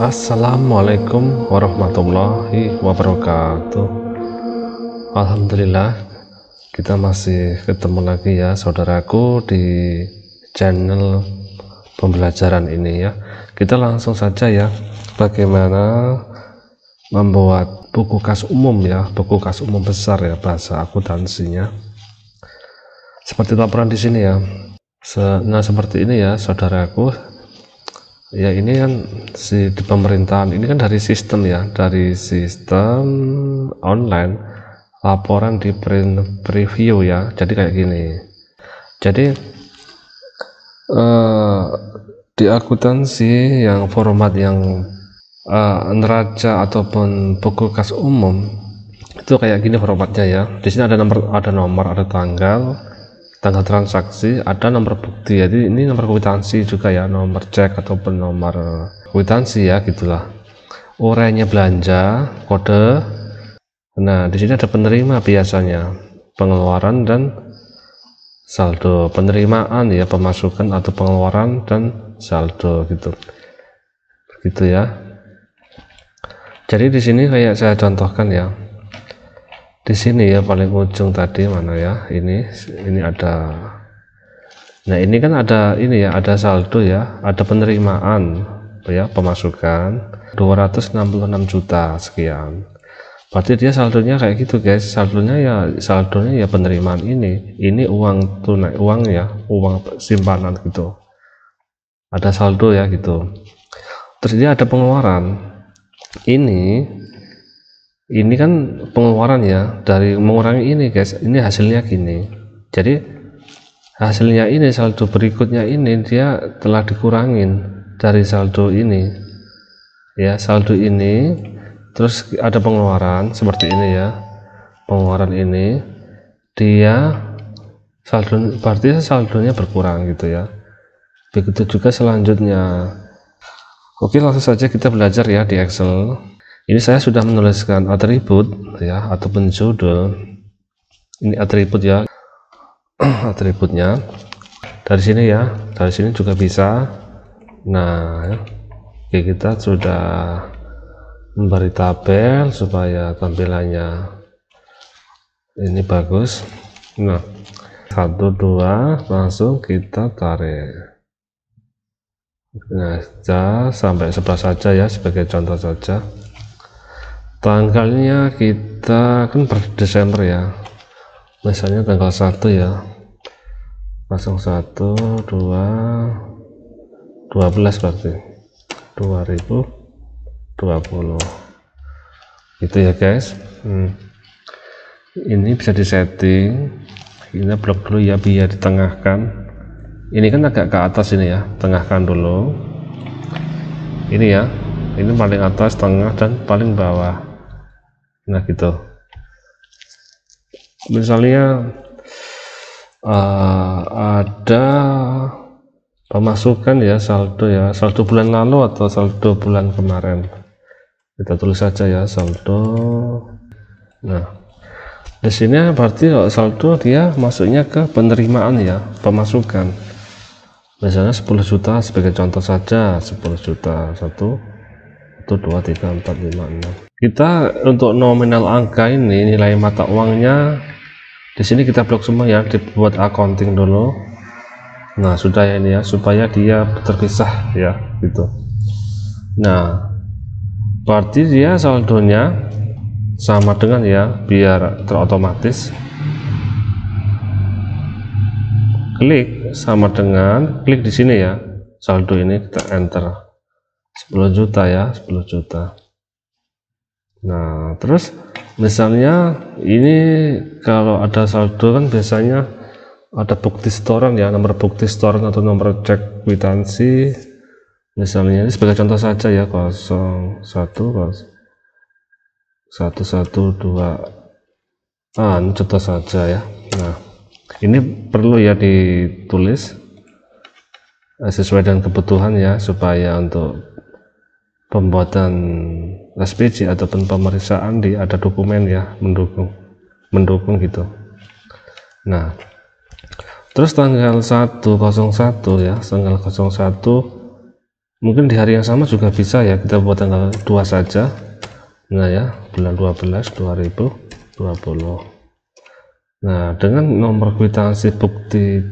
Assalamualaikum warahmatullahi wabarakatuh. Alhamdulillah kita masih ketemu lagi ya saudaraku di channel pembelajaran ini ya. Kita langsung saja ya, bagaimana membuat buku kas umum ya, buku kas umum besar ya, bahasa akuntansinya. Seperti laporan di sini ya. Nah seperti ini ya saudaraku. Ya ini kan di pemerintahan ini kan dari sistem ya, dari sistem online laporan di print preview ya. Jadi kayak gini. Jadi di akuntansi yang format yang neraca ataupun buku kas umum itu kayak gini formatnya ya. Di sini ada nomor, ada tanggal transaksi, ada nomor bukti. Jadi ini nomor kwitansi juga ya, nomor cek ataupun nomor kwitansi ya, gitulah. Urainya belanja, kode. Nah di sini ada penerima biasanya, pengeluaran dan saldo, penerimaan ya, pemasukan atau pengeluaran dan saldo gitu ya. Jadi di sini kayak saya contohkan ya. Di sini ya paling ujung tadi mana ya, ini ada, nah ini kan ada ini ya, ada saldo ya, ada penerimaan ya, pemasukan 266 juta sekian. Berarti dia saldonya kayak gitu guys, saldonya ya penerimaan ini uang tunai, uang ya, uang simpanan gitu, ada saldo ya gitu. Terus dia ada pengeluaran, ini kan pengeluaran ya, dari mengurangi ini guys, ini hasilnya gini. Jadi hasilnya ini, saldo berikutnya ini dia telah dikurangin dari saldo ini ya, saldo ini. Terus ada pengeluaran seperti ini ya, pengeluaran ini dia saldo, berarti saldonya berkurang gitu ya. Begitu juga selanjutnya. Oke, langsung saja kita belajar ya di Excel. Ini saya sudah menuliskan atribut ya, ataupun judul. Ini atribut ya, atributnya dari sini ya, dari sini juga bisa. Nah oke, kita sudah memberi tabel supaya tampilannya ini bagus. Nah 1, 2 langsung kita tarik. Nah sampai 11 saja ya, sebagai contoh saja. Tanggalnya kita kan per Desember ya, misalnya tanggal 1 ya, 01 2 12 berarti 2020 gitu ya guys. Ini bisa disetting, ini blok dulu ya biar ditengahkan. Ini kan agak ke atas ini ya, tengahkan dulu ini ya, ini paling atas, tengah, dan paling bawah. Nah gitu, misalnya ada pemasukan ya, saldo ya, saldo bulan lalu atau saldo bulan kemarin, kita tulis saja ya saldo. Nah di sini berarti saldo dia masuknya ke penerimaan ya, pemasukan, misalnya 10 juta sebagai contoh saja, 10 juta 1 2 3 4 5 6. Kita untuk nominal angka ini, nilai mata uangnya di sini kita blok semua ya, dibuat accounting dulu. Nah sudah ya ini ya, supaya dia terpisah ya gitu. Nah berarti dia saldonya sama dengan ya, biar terotomatis klik sama dengan klik di sini ya, saldo ini kita enter 10 juta ya, 10 juta. Nah terus misalnya ini kalau ada saldo kan biasanya ada bukti setoran ya, nomor bukti setoran atau nomor cek kwitansi, misalnya ini sebagai contoh saja ya, 01 112 ini contoh saja ya. Nah ini perlu ya ditulis sesuai dengan kebutuhan ya, supaya untuk pembuatan SPJ ataupun pemeriksaan ada dokumen ya, mendukung gitu. Nah terus tanggal 1/01 ya, tanggal 01 Mungkin di hari yang sama juga bisa ya, kita buat tanggal 2 saja. Nah ya, bulan 12 2020. Nah, dengan nomor kwitansi bukti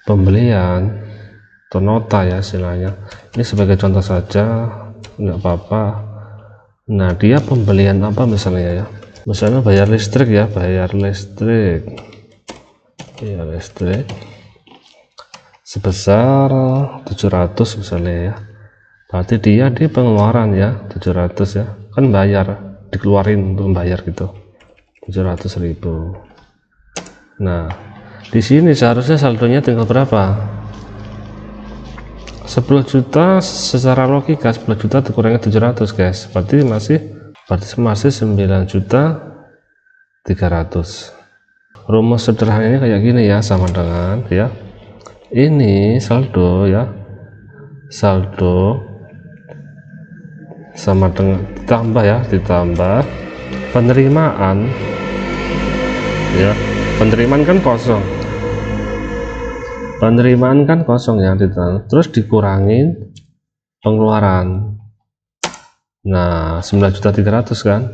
pembelian atau nota ya istilahnya, ini sebagai contoh saja, nggak apa-apa. Nah, dia pembelian apa misalnya ya, misalnya bayar listrik ya, bayar listrik sebesar 700 misalnya ya, berarti dia di pengeluaran ya 700 ya, kan bayar, dikeluarin untuk membayar gitu, 700.000. Nah, di sini seharusnya saldonya tinggal berapa? 10 juta, secara logika 10 juta dikurangi 700 guys, berarti masih 9 juta 300. Rumus sederhananya kayak gini ya, sama dengan ya, ini saldo ya, saldo sama dengan ditambah penerimaan ya, penerimaan kan kosong ya, terus dikurangin pengeluaran. Nah, 9.300 kan.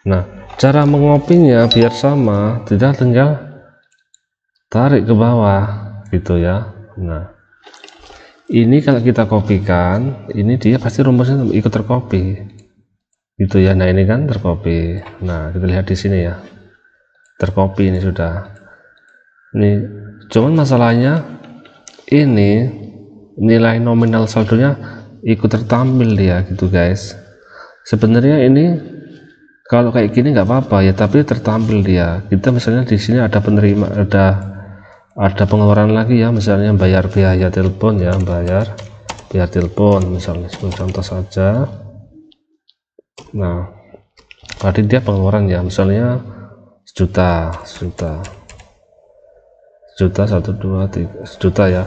Nah, cara mengopinya biar sama, tidak tinggal tarik ke bawah gitu ya. Nah, ini kalau kita kopikan, ini dia pasti rumusnya ikut tercopy gitu ya. Nah, ini kan tercopy. Nah, kita lihat di sini ya, tercopy ini sudah. Ini cuman masalahnya ini nilai nominal saldonya ikut tertampil dia gitu guys. Sebenarnya ini kalau kayak gini nggak apa-apa ya, tapi tertampil dia. Kita misalnya di sini ada ada pengeluaran lagi ya, misalnya bayar biaya telepon ya, bayar biaya telepon misalnya, contoh saja. Nah, tadi dia pengeluaran ya, misalnya sejuta 1, 2, 3 juta ya.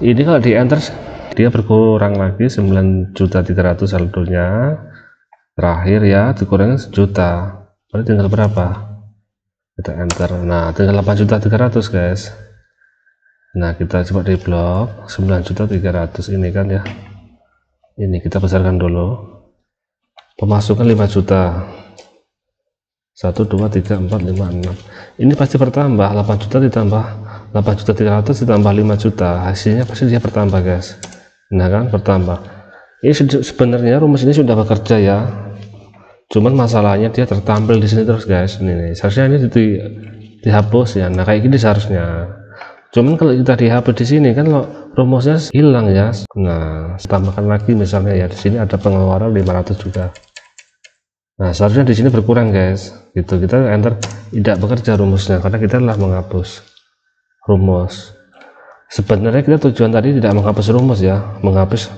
Ini kalau di enter dia berkurang lagi 9.300 saldonya. Terakhir ya, dikurangi 1 juta, berarti tinggal berapa? Kita enter. Nah, tinggal 8.300 guys. Nah, kita coba di blok 9.300 ini kan ya, ini kita besarkan dulu. Pemasukan 5 juta, 1, 2, 3, 4, 5, 6, ini pasti bertambah. 8 juta ditambah 8.300 ditambah 5 juta, hasilnya pasti dia bertambah guys. Nah kan, bertambah. Ini sebenarnya rumus ini sudah bekerja ya, cuman masalahnya dia tertampil di sini terus guys. Ini seharusnya ini dihapus ya. Nah, kayak gini seharusnya, cuman kalau kita dihapus di sini kan lo rumusnya hilang ya. Nah, tambahkan lagi misalnya ya, di sini ada pengeluaran 500 juga. Nah, seharusnya di sini berkurang guys gitu. Kita enter, tidak bekerja rumusnya karena kita telah menghapus rumus. Sebenarnya kita tujuan tadi tidak menghapus rumus ya, menghapus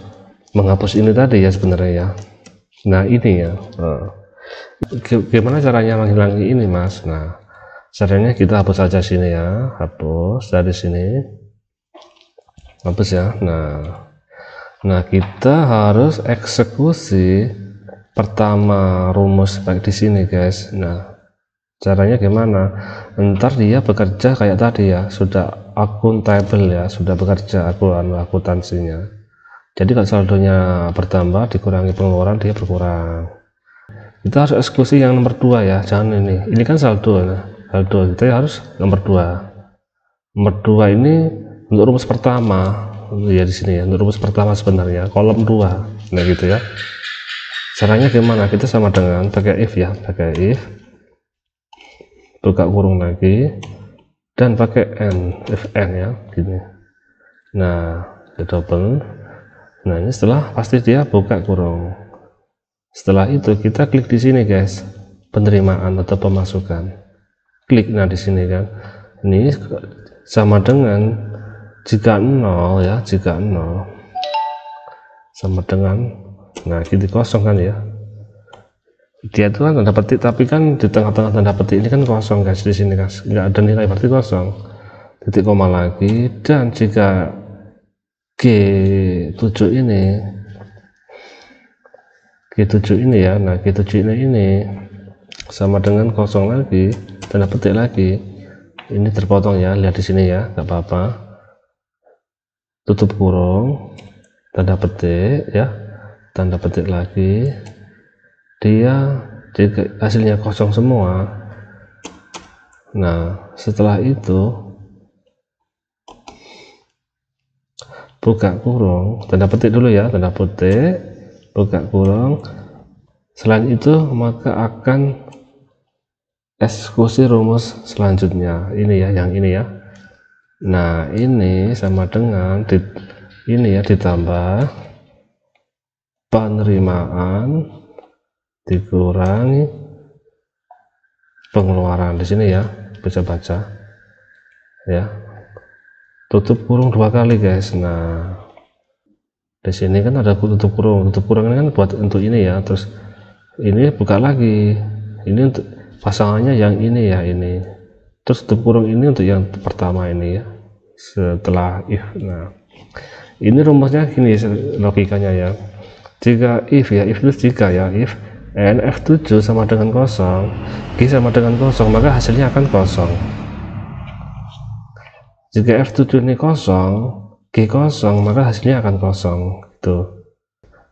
ini tadi ya sebenarnya ya. Nah, ini ya. Gimana caranya menghilangi ini mas? Nah, caranya kita hapus saja sini ya, hapus dari sini, hapus ya. Nah, kita harus eksekusi pertama rumus baik di sini guys. Nah, caranya gimana? Ntar dia bekerja kayak tadi ya, sudah akuntabel ya, sudah bekerja akuntansinya. Jadi kalau saldonya bertambah dikurangi pengeluaran, dia berkurang. Kita harus eksekusi yang nomor 2 ya, jangan ini kan saldo. Saldo kita harus nomor 2. Nomor 2 ini untuk rumus pertama ya, di sini ya, untuk rumus pertama sebenarnya kolom 2. Nah gitu ya. Caranya gimana? Kita sama dengan pakai if ya, pakai if, buka kurung lagi dan pakai if n ya, gini. Nah, double. Nah, ini setelah pasti dia buka kurung. Setelah itu kita klik di sini guys, penerimaan atau pemasukan. Klik, nah di sini kan, ini sama dengan jika 0 ya, jika 0 sama dengan, nah gini kosong kan ya. Dia itu kan tanda petik, tapi kan di tengah-tengah tanda petik ini kan kosong guys, di sini guys nggak ada nilai, berarti kosong. Titik koma lagi, dan jika G7 ini ya, nah G7 ini sama dengan kosong lagi, tanda petik lagi, ini terpotong ya, lihat di sini ya, nggak apa-apa, tutup kurung, tanda petik ya, tanda petik lagi, dia jika hasilnya kosong semua. Nah setelah itu buka kurung, tanda petik dulu ya, tanda petik, buka kurung. Selain itu maka akan eksekusi rumus selanjutnya, ini ya, yang ini ya. Nah ini sama dengan ini ya, ditambah penerimaan dikurangi pengeluaran. Di sini ya bisa baca ya, tutup kurung 2 kali guys. Nah di sini kan ada tutup kurung ini kan buat untuk ini ya, terus ini buka lagi, ini untuk pasangannya yang ini ya, ini terus tutup kurung ini untuk yang pertama ini ya, setelah if. Nah ini rumusnya gini logikanya ya, jika if ya, if itu jika ya, if n f7 sama dengan kosong, g sama dengan kosong, maka hasilnya akan kosong. Jika f7 ini kosong, g kosong, maka hasilnya akan kosong itu.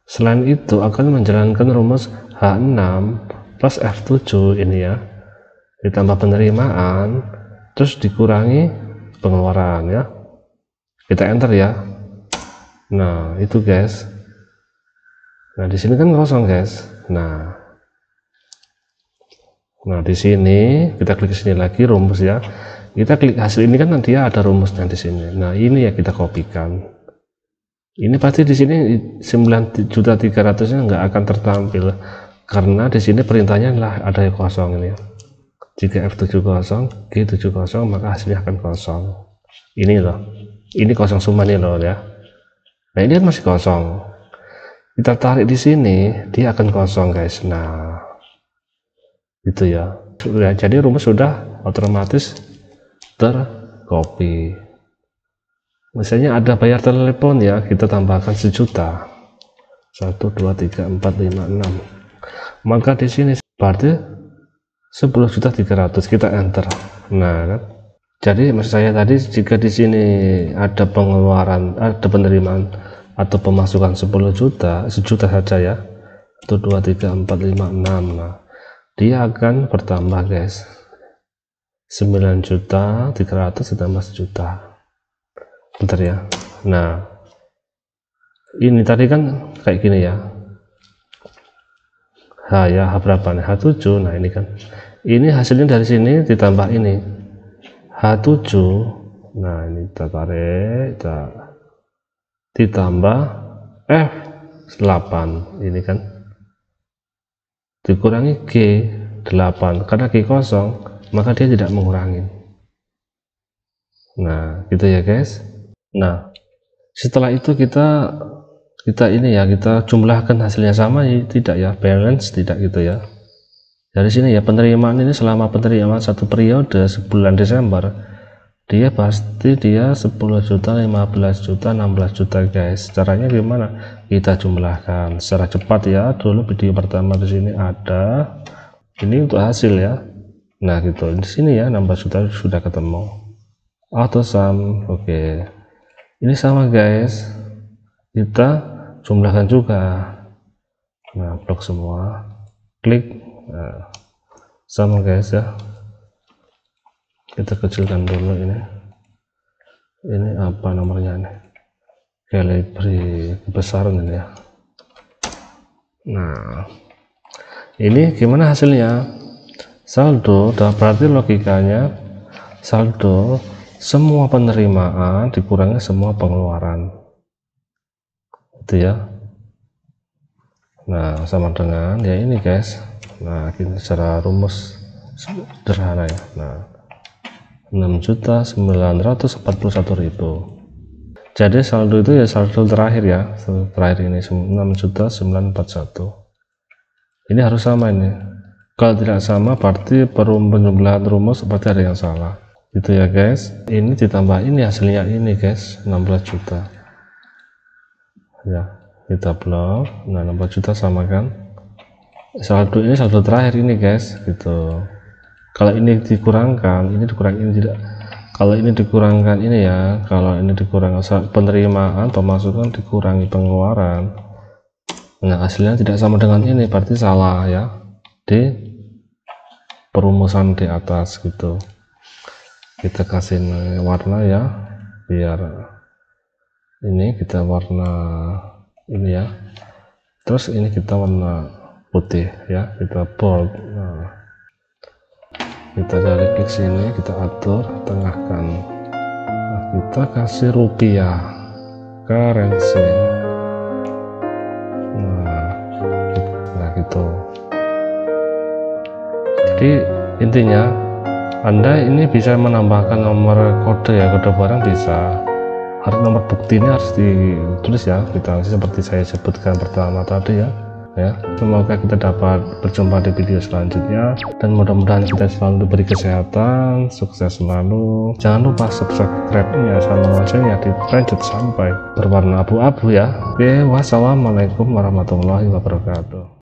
Selain itu akan menjalankan rumus H6 plus f7 ini ya, ditambah penerimaan terus dikurangi pengeluaran ya, kita enter ya. Nah itu guys, nah di sini kan kosong guys. Nah di sini kita klik sini lagi rumus ya, kita klik hasil ini kan nanti ada rumusnya di sini. Nah ini ya kita kopikan, ini pasti di sini 9.300 nya nggak akan tertampil karena di sini perintahnya adalah ada yang kosong ini ya. Jika f7 kosong, g7 kosong, maka hasilnya akan kosong. Ini loh, ini kosong semua nih loh ya. Nah ini kan masih kosong, kita tarik di sini dia akan kosong guys. Nah itu ya, jadi rumus sudah otomatis tercopy. Misalnya ada bayar telepon ya, kita tambahkan 1 juta, 1 2 3 4 5 6, maka di sini berarti 10.300.000, kita enter. Nah kan, jadi maksud saya tadi jika di sini ada pengeluaran, ada penerimaan atau pemasukan 10 juta, 1 juta saja ya, 1 2 3 4 5 6, nah dia akan bertambah guys, 9.300.000 ditambah 1 juta. Bentar ya, nah ini tadi kan kayak gini ya, H ya, H berapa nih, H7. Nah ini kan, ini hasilnya dari sini ditambah ini H7. Nah ini kita tarik, kita ditambah F8 ini kan, dikurangi G8 karena G kosong, maka dia tidak mengurangi. Nah gitu ya guys. Nah setelah itu kita ini ya, kita jumlahkan hasilnya sama tidak ya, balance tidak gitu ya. Dari sini ya, penerimaan ini selama penerimaan satu periode sebulan Desember, dia pasti dia 10 juta, 15 juta, 16 juta guys. Caranya gimana? Kita jumlahkan secara cepat ya. Dulu video pertama di sini ada, ini untuk hasil ya. Nah gitu, di sini ya 16 juta sudah ketemu. Auto sum, oke. Ini sama guys, kita jumlahkan juga. Nah blok semua, klik. Nah, sama guys ya, kita kecilkan dulu ini apa nomornya nih, Calibri kebesaran ini ya. Nah ini gimana hasilnya? Saldo, berarti logikanya saldo semua penerimaan dikurangi semua pengeluaran itu ya. Nah sama dengan ya ini guys. Nah ini secara rumus sederhana ya. Nah 6.941.000. Jadi saldo itu ya saldo terakhir ya, saldo terakhir ini 6.941. Ini harus sama ini. Kalau tidak sama berarti penjumlahan rumus seperti ada yang salah. Gitu ya guys. Ini ditambah ini hasilnya ini guys, 16 juta. Ya, kita blok. Nah 16 juta sama kan. Saldo ini saldo terakhir ini guys gitu. Kalau ini dikurangkan, ini dikurangi, ini tidak, Kalau ini dikurangkan ini ya, kalau ini dikurangkan penerimaan, pemasukan dikurangi pengeluaran, nah hasilnya tidak sama dengan ini, berarti salah ya di perumusan di atas gitu. Kita kasih warna ya, biar ini kita warna ini ya, terus ini kita warna putih ya, kita bold. Nah, kita dari klik sini, kita atur tengahkan. Nah, kita kasih rupiah, currency. Nah gitu. Jadi intinya Anda ini bisa menambahkan nomor kode ya, kode barang bisa. Harus nomor bukti ini harus ditulis ya, kita seperti saya sebutkan pertama tadi ya. Semoga kita dapat berjumpa di video selanjutnya, dan mudah-mudahan kita selalu diberi kesehatan, sukses selalu. Jangan lupa subscribe-nya sama loncengnya dipencet sampai berwarna abu-abu ya. Oke, wassalamualaikum warahmatullahi wabarakatuh.